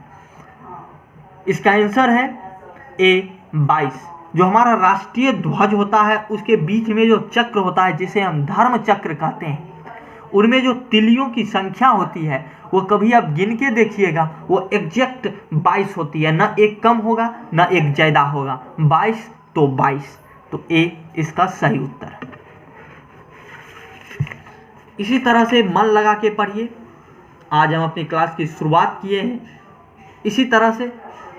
इसका आंसर है ए 22। जो हमारा राष्ट्रीय ध्वज होता है उसके बीच में जो चक्र होता है जिसे हम धर्म चक्र कहते हैं, उनमें जो तिलियों की संख्या होती है वो कभी आप गिन के देखिएगा, वो एग्जैक्ट 22 होती है, ना एक कम होगा ना एक ज़्यादा होगा, 22 तो 22, तो ए इसका सही उत्तर है। इसी तरह से मन लगा के पढ़िए, आज हम अपनी क्लास की शुरुआत किए हैं। इसी तरह से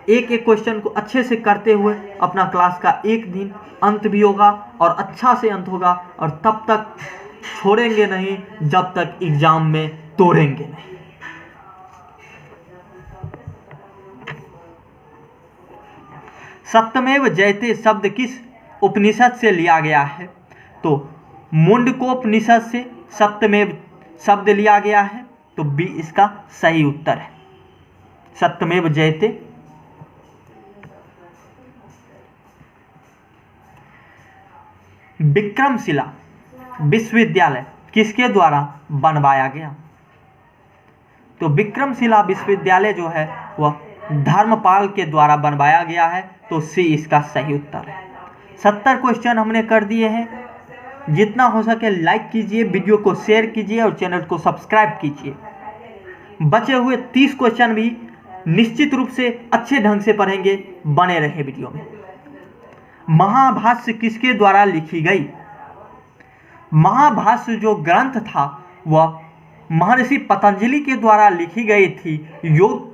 एक एक क्वेश्चन को अच्छे से करते हुए अपना क्लास का एक दिन अंत भी होगा और अच्छा से अंत होगा, और तब तक छोड़ेंगे नहीं जब तक एग्जाम में तोड़ेंगे नहीं। सत्यमेव जयते शब्द किस उपनिषद से लिया गया है? तो मुंडकोपनिषद से सत्यमेव शब्द लिया गया है, तो बी इसका सही उत्तर है। सत्यमेव जयते। विक्रमशिला विश्वविद्यालय किसके द्वारा बनवाया गया? तो विक्रमशिला विश्वविद्यालय जो है वह धर्मपाल के द्वारा बनवाया गया है, तो सी इसका सही उत्तर है। 70 क्वेश्चन हमने कर दिए हैं। जितना हो सके लाइक कीजिए, वीडियो को शेयर कीजिए और चैनल को सब्सक्राइब कीजिए। बचे हुए 30 क्वेश्चन भी निश्चित रूप से अच्छे ढंग से पढ़ेंगे, बने रहे वीडियो में। महाभाष्य किसके द्वारा लिखी गई? महाभाष्य जो ग्रंथ था वह महर्षि पतंजलि के द्वारा लिखी गई थी। योग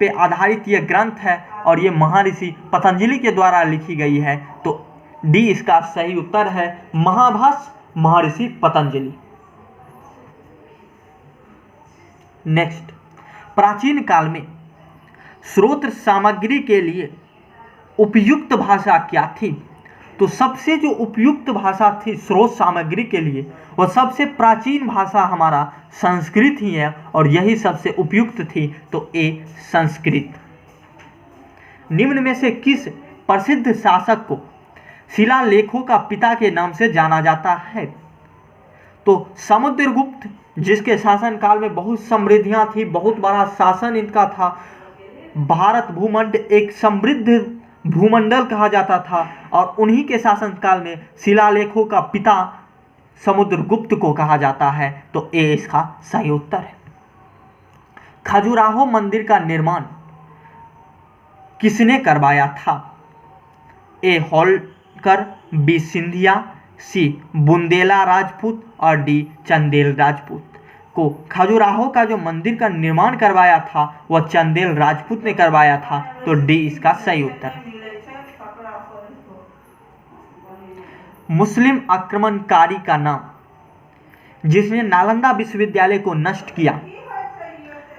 पे आधारित यह ग्रंथ है और ये महर्षि पतंजलि के द्वारा लिखी गई है, तो डी इसका सही उत्तर है। महाभाष्य महर्षि पतंजलि। नेक्स्ट, प्राचीन काल में स्रोत सामग्री के लिए उपयुक्त भाषा क्या थी? तो सबसे जो उपयुक्त भाषा थी स्रोत सामग्री के लिए, वह सबसे प्राचीन भाषा हमारा संस्कृत ही है और यही सबसे उपयुक्त थी, तो ए संस्कृत। निम्न में से किस प्रसिद्ध शासक को शिलालेखों का पिता के नाम से जाना जाता है? तो समुद्रगुप्त, जिसके शासनकाल में बहुत समृद्धियां थी, बहुत बड़ा शासन इनका था। भारत भूमंड एक समृद्ध भूमंडल कहा जाता था और उन्हीं के शासनकाल में शिलालेखों का पिता समुद्रगुप्त को कहा जाता है, तो ए इसका सही उत्तर है। खजुराहो मंदिर का निर्माण किसने करवाया था? ए होलकर, बी सिंधिया, सी बुंदेला राजपूत और डी चंदेल राजपूत। को खजुराहो का जो मंदिर का निर्माण करवाया था वह चंदेल राजपूत ने करवाया था, तो डी इसका सही उत्तर है। मुस्लिम आक्रमणकारी का नाम जिसने नालंदा विश्वविद्यालय को नष्ट किया,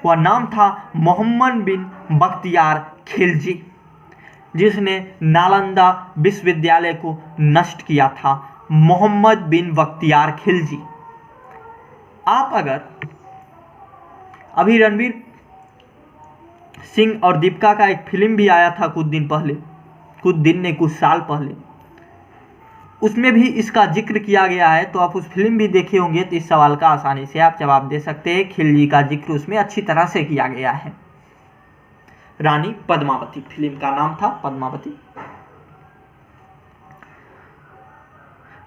वह नाम था मोहम्मद बिन बख्तियार खिलजी, जिसने नालंदा विश्वविद्यालय को नष्ट किया था। मोहम्मद बिन बख्तियार खिलजी। आप अगर अभी रणवीर सिंह और दीपिका का एक फिल्म भी आया था कुछ साल पहले, उसमें भी इसका जिक्र किया गया है, तो आप उस फिल्म भी देखे होंगे, तो इस सवाल का आसानी से आप जवाब दे सकते हैं। खिलजी का जिक्र उसमें अच्छी तरह से किया गया है। रानी पद्मावती, फिल्म का नाम था पद्मावती।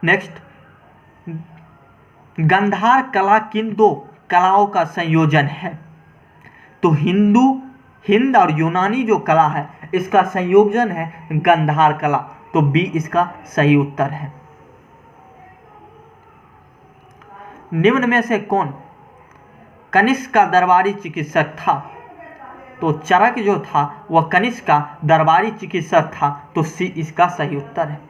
नेक्स्ट, गांधार कला किन दो कलाओं का संयोजन है? तो हिंद और यूनानी जो कला है इसका संयोजन है गांधार कला, तो बी इसका सही उत्तर है। निम्न में से कौन कनिष्क का दरबारी चिकित्सक था? तो चरक जो था वह कनिष्क का दरबारी चिकित्सक था, तो सी इसका सही उत्तर है।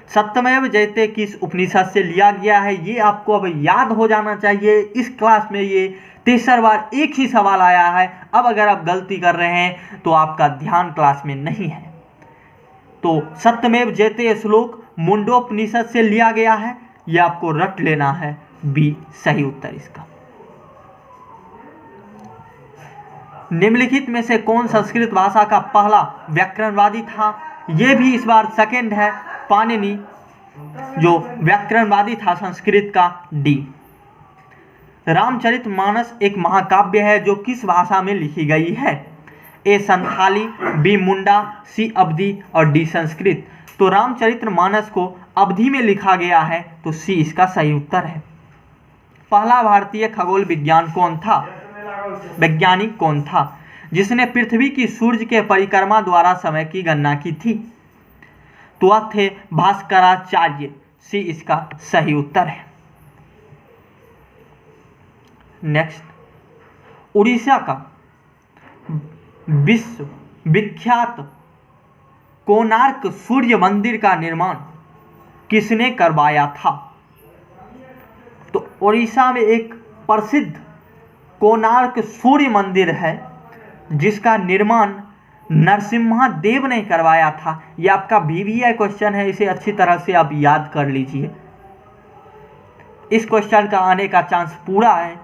सत्यमेव जयते किस उपनिषद से लिया गया है? ये आपको अब याद हो जाना चाहिए। इस क्लास में ये 63 बार एक ही सवाल आया है। अब अगर आप गलती कर रहे हैं तो आपका ध्यान क्लास में नहीं है। तो सत्यमेव जयते श्लोक मुंडोपनिषद से लिया गया है, यह आपको रट लेना है। बी सही उत्तर इसका। निम्नलिखित में से कौन संस्कृत भाषा का पहला व्याकरणवादी था? यह भी इस बार सेकंड है। पाणिनि जो व्याकरणवादी था संस्कृत का, डी। रामचरितमानस एक महाकाव्य है जो किस भाषा में लिखी गई है? ए संथाली, बी मुंडा, सी अवधी और डी संस्कृत। तो रामचरितमानस को अवधी में लिखा गया है, तो सी इसका सही उत्तर है। पहला भारतीय खगोल वैज्ञानिक कौन था जिसने पृथ्वी की सूर्य के परिक्रमा द्वारा समय की गणना की थी? तो वह थे भास्कराचार्य। सी इसका सही उत्तर है। नेक्स्ट, उड़ीसा का विश्व विख्यात कोणार्क सूर्य मंदिर का निर्माण किसने करवाया था? तो उड़ीसा में एक प्रसिद्ध कोणार्क सूर्य मंदिर है जिसका निर्माण नरसिम्हा देव ने करवाया था। यह आपका VVI क्वेश्चन है, इसे अच्छी तरह से आप याद कर लीजिए। इस क्वेश्चन का आने का चांस पूरा है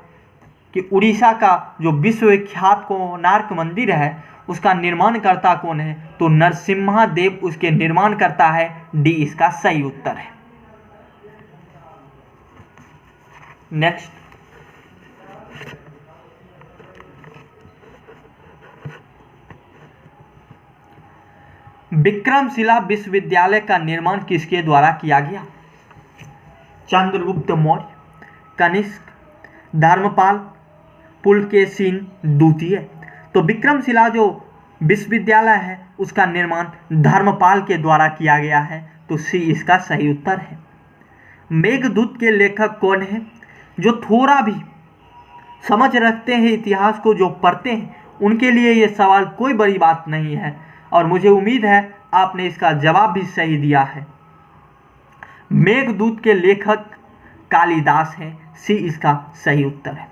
कि उड़ीसा का जो विश्वविख्यात कोणार्क मंदिर है उसका निर्माणकर्ता कौन है? तो नरसिम्हा देव उसके निर्माणकर्ता है। डी इसका सही उत्तर है। नेक्स्ट, विक्रमशिला विश्वविद्यालय का निर्माण किसके द्वारा किया गया? चंद्रगुप्त मौर्य, कनिष्क, धर्मपाल, पुलकेशिन द्वितीय। तो विक्रमशिला जो विश्वविद्यालय है उसका निर्माण धर्मपाल के द्वारा किया गया है। तो सी इसका सही उत्तर है। मेघदूत के लेखक कौन है? जो थोड़ा भी समझ रखते हैं इतिहास को, जो पढ़ते हैं, उनके लिए ये सवाल कोई बड़ी बात नहीं है और मुझे उम्मीद है आपने इसका जवाब भी सही दिया है। मेघदूत के लेखक कालिदास हैं। सी इसका सही उत्तर है।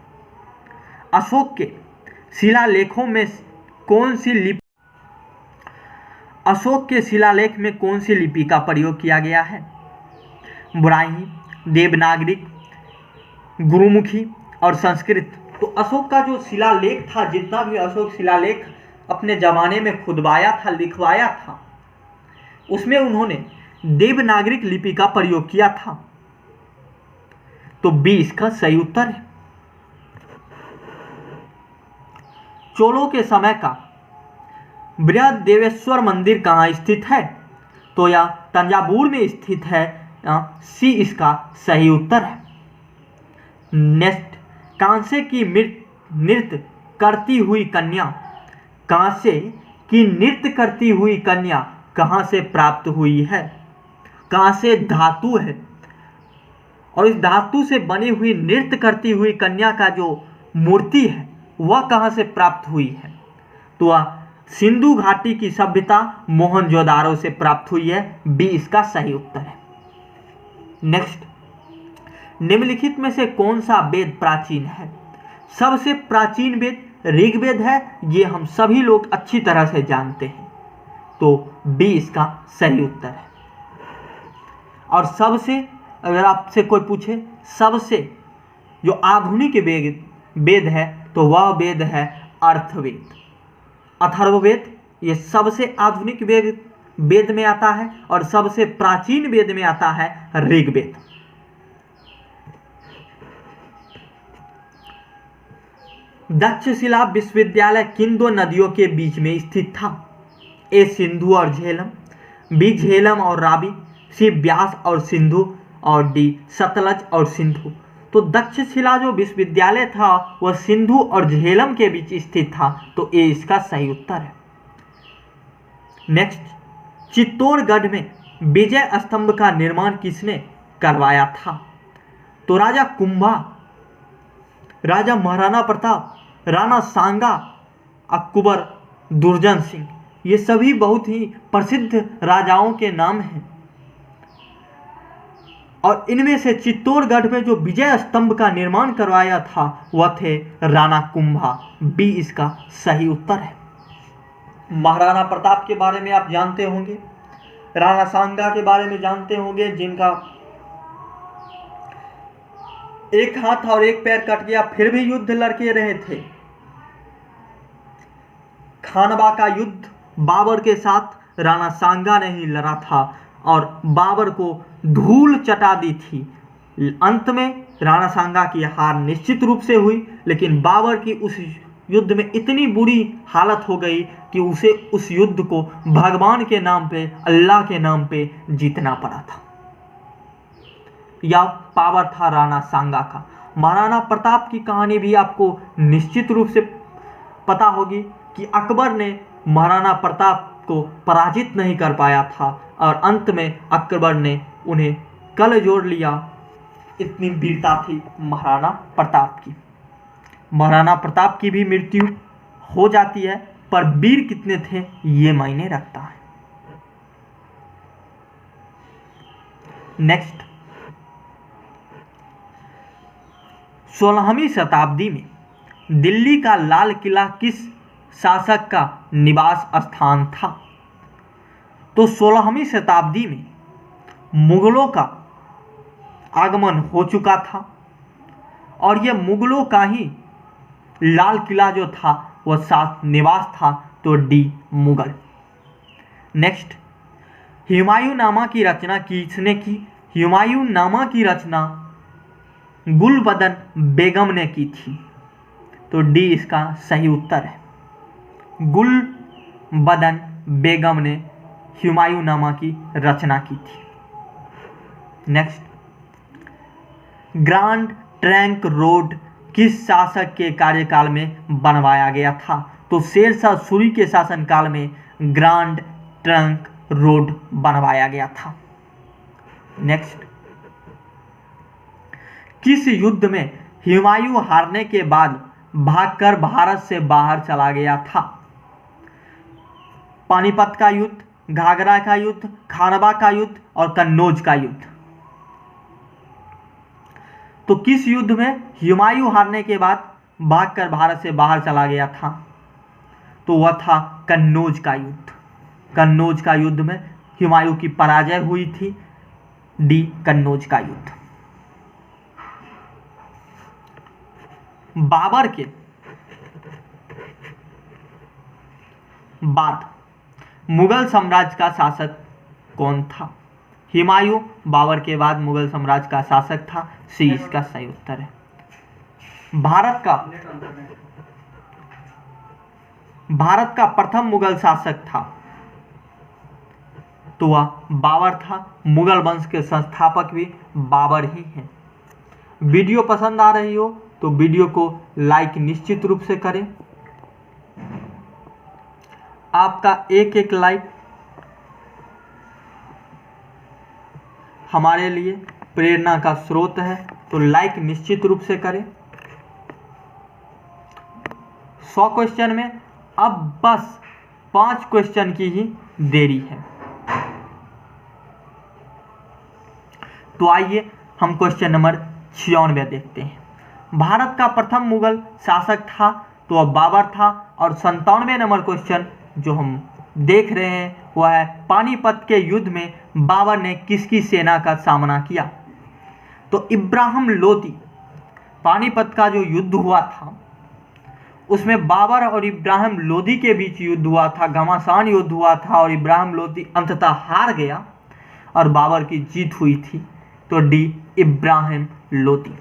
अशोक के शिलालेखों में कौन सी लिपि अशोक के शिलालेख में कौन सी लिपि का प्रयोग किया गया है? ब्राह्मी, देवनागरिक, गुरुमुखी और संस्कृत। तो अशोक का जो शिलालेख था, जितना भी अशोक शिलालेख अपने जमाने में खुदवाया था, लिखवाया था, उसमें उन्होंने देवनागरिक लिपि का प्रयोग किया था। तो बी इसका सही उत्तर है। चोलों के समय का बृहदेवेश्वर मंदिर कहाँ स्थित है? तो यह तंजावुर में स्थित है। सी इसका सही उत्तर है। नेक्स्ट, कांसे की नृत्य करती हुई कन्या, कांसे की नृत्य करती हुई कन्या कहाँ से प्राप्त हुई है? कांसे धातु है और इस धातु से बनी हुई नृत्य करती हुई कन्या का जो मूर्ति है वह कहाँ से प्राप्त हुई है? तो वह सिंधु घाटी की सभ्यता मोहनजोदारो से प्राप्त हुई है। बी इसका सही उत्तर है। नेक्स्ट, निम्नलिखित में से कौन सा वेद प्राचीन है? सबसे प्राचीन वेद ऋग्वेद है, ये हम सभी लोग अच्छी तरह से जानते हैं। तो बी इसका सही उत्तर है। और सबसे, अगर आपसे कोई पूछे सबसे जो आधुनिक वेद है तो वह वेद है अर्थवेद, अथर्ववेद। ये सबसे आधुनिक वेद में आता है और सबसे प्राचीन वेद में आता है ऋग्वेद। तक्षशिला विश्वविद्यालय किन दो नदियों के बीच में स्थित था? ए सिंधु और झेलम, बी झेलम और रावी, सी ब्यास और सिंधु और डी सतलज और सिंधु। तो तक्षशिला जो विश्वविद्यालय था वह सिंधु और झेलम के बीच स्थित था। तो ए इसका सही उत्तर है। नेक्स्ट, चित्तौड़गढ़ में विजय स्तंभ का निर्माण किसने करवाया था? तो राजा कुंभा, राजा महाराणा प्रताप, राणा सांगा, अकबर, दुर्जन सिंह। ये सभी बहुत ही प्रसिद्ध राजाओं के नाम हैं और इनमें से चित्तौड़गढ़ में जो विजय स्तंभ का निर्माण करवाया था वह थे राणा कुंभा। बी इसका सही उत्तर है। महाराणा प्रताप के बारे में आप जानते होंगे, राणा सांगा के बारे में जानते होंगे, जिनका एक हाथ और एक पैर कट गया फिर भी युद्ध लड़के रहे थे। खानवा का युद्ध बाबर के साथ राणा सांगा ने ही लड़ा था और बाबर को धूल चटा दी थी। अंत में राणा सांगा की हार निश्चित रूप से हुई, लेकिन बाबर की उस युद्ध में इतनी बुरी हालत हो गई कि उसे उस युद्ध को भगवान के नाम पे, अल्लाह के नाम पे जीतना पड़ा था। यह पावर था राणा सांगा का। महाराणा प्रताप की कहानी भी आपको निश्चित रूप से पता होगी कि अकबर ने महाराणा प्रताप को पराजित नहीं कर पाया था और अंत में अकबर ने उन्हें कल जोड़ लिया। इतनी वीरता थी महाराणा प्रताप की। महाराणा प्रताप की भी मृत्यु हो जाती है, पर वीर कितने थे ये मायने रखता है। नेक्स्ट, 16वीं शताब्दी में दिल्ली का लाल किला किस शासक का निवास स्थान था? तो 16वीं शताब्दी में मुगलों का आगमन हो चुका था और यह मुगलों का ही लाल किला जो था वह निवास था, तो डी मुगल। नेक्स्ट, हुमायूंनामा की रचना किसने की? हुमायूंनामा की रचना गुलबदन बेगम ने की थी, तो डी इसका सही उत्तर है। गुलबदन बेगम ने हुमायूंनामा की रचना की थी। नेक्स्ट, ग्रांड ट्रंक रोड किस शासक के कार्यकाल में बनवाया गया था? तो शेरशाह सूरी के शासनकाल में ग्रांड ट्रंक रोड बनवाया गया था। नेक्स्ट, किस युद्ध में हुमायूं हारने के बाद भागकर भारत से बाहर चला गया था? पानीपत का युद्ध, घाघरा का युद्ध, खानवा का युद्ध और कन्नौज का युद्ध। तो किस युद्ध में हुमायूं हारने के बाद भागकर भारत से बाहर चला गया था? तो वह था कन्नौज का युद्ध। कन्नौज का युद्ध में हुमायूं की पराजय हुई थी, डी कन्नौज का युद्ध। बाबर के बाद मुगल साम्राज्य का शासक कौन था? हुमायूं बाबर के बाद मुगल साम्राज्य का शासक था, सी इसका सही उत्तर है। भारत का प्रथम मुगल शासक था, तो वह बाबर था। मुगल वंश के संस्थापक भी बाबर ही हैं। वीडियो पसंद आ रही हो तो वीडियो को लाइक निश्चित रूप से करें। आपका एक एक लाइक हमारे लिए प्रेरणा का स्रोत है, तो लाइक निश्चित रूप से करें। 100 क्वेश्चन में अब बस 5 क्वेश्चन की ही देरी है। तो आइए हम क्वेश्चन नंबर 96 देखते हैं। भारत का प्रथम मुगल शासक था, तो वह बाबर था। और 97 नंबर क्वेश्चन जो हम देख रहे हैं वह है, पानीपत के युद्ध में बाबर ने किसकी सेना का सामना किया? तो इब्राहिम लोदी। पानीपत का जो युद्ध हुआ था उसमें बाबर और इब्राहिम लोदी के बीच युद्ध हुआ था, घमासान युद्ध हुआ था और इब्राहिम लोदी अंततः हार गया और बाबर की जीत हुई थी, तो डी इब्राहिम लोदी।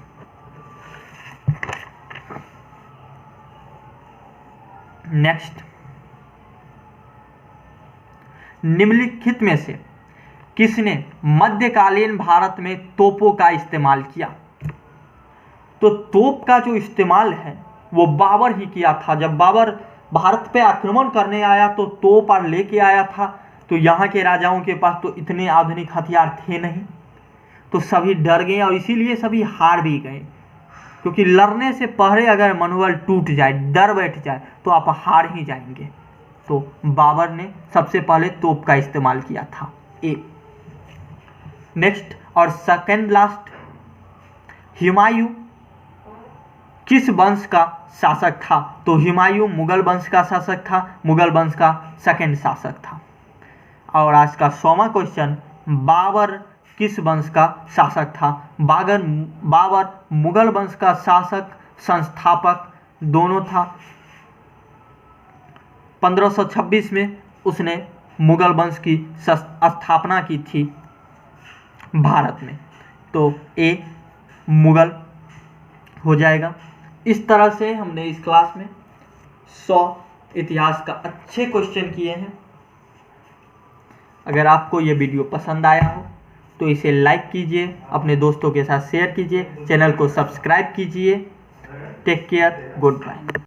नेक्स्ट, निम्नलिखित में से किसने मध्यकालीन भारत में तोपों का इस्तेमाल किया? तो तोप का जो इस्तेमाल है वो बाबर ही किया था। जब बाबर भारत पे आक्रमण करने आया तो तोप और लेके आया था, तो यहाँ के राजाओं के पास तो इतने आधुनिक हथियार थे नहीं, तो सभी डर गए और इसीलिए सभी हार भी गए। क्योंकि लड़ने से पहले अगर मनोबल टूट जाए, डर बैठ जाए, तो आप हार ही जाएंगे। तो बाबर ने सबसे पहले तोप का इस्तेमाल किया था, ए। नेक्स्ट और सेकंड लास्ट, हुमायूं किस वंश का शासक था? तो हुमायूं मुगल वंश का शासक था, मुगल वंश का सेकंड शासक था। और आज का 100वां क्वेश्चन, बाबर किस वंश का शासक था? बाबर मुगल वंश का शासक संस्थापक दोनों था। 1526 में उसने मुगल वंश की स्थापना की थी भारत में, तो ए मुगल हो जाएगा। इस तरह से हमने इस क्लास में 100 इतिहास का अच्छे क्वेश्चन किए हैं। अगर आपको ये वीडियो पसंद आया हो तो इसे लाइक कीजिए, अपने दोस्तों के साथ शेयर कीजिए, चैनल को सब्सक्राइब कीजिए। Take care, good bye.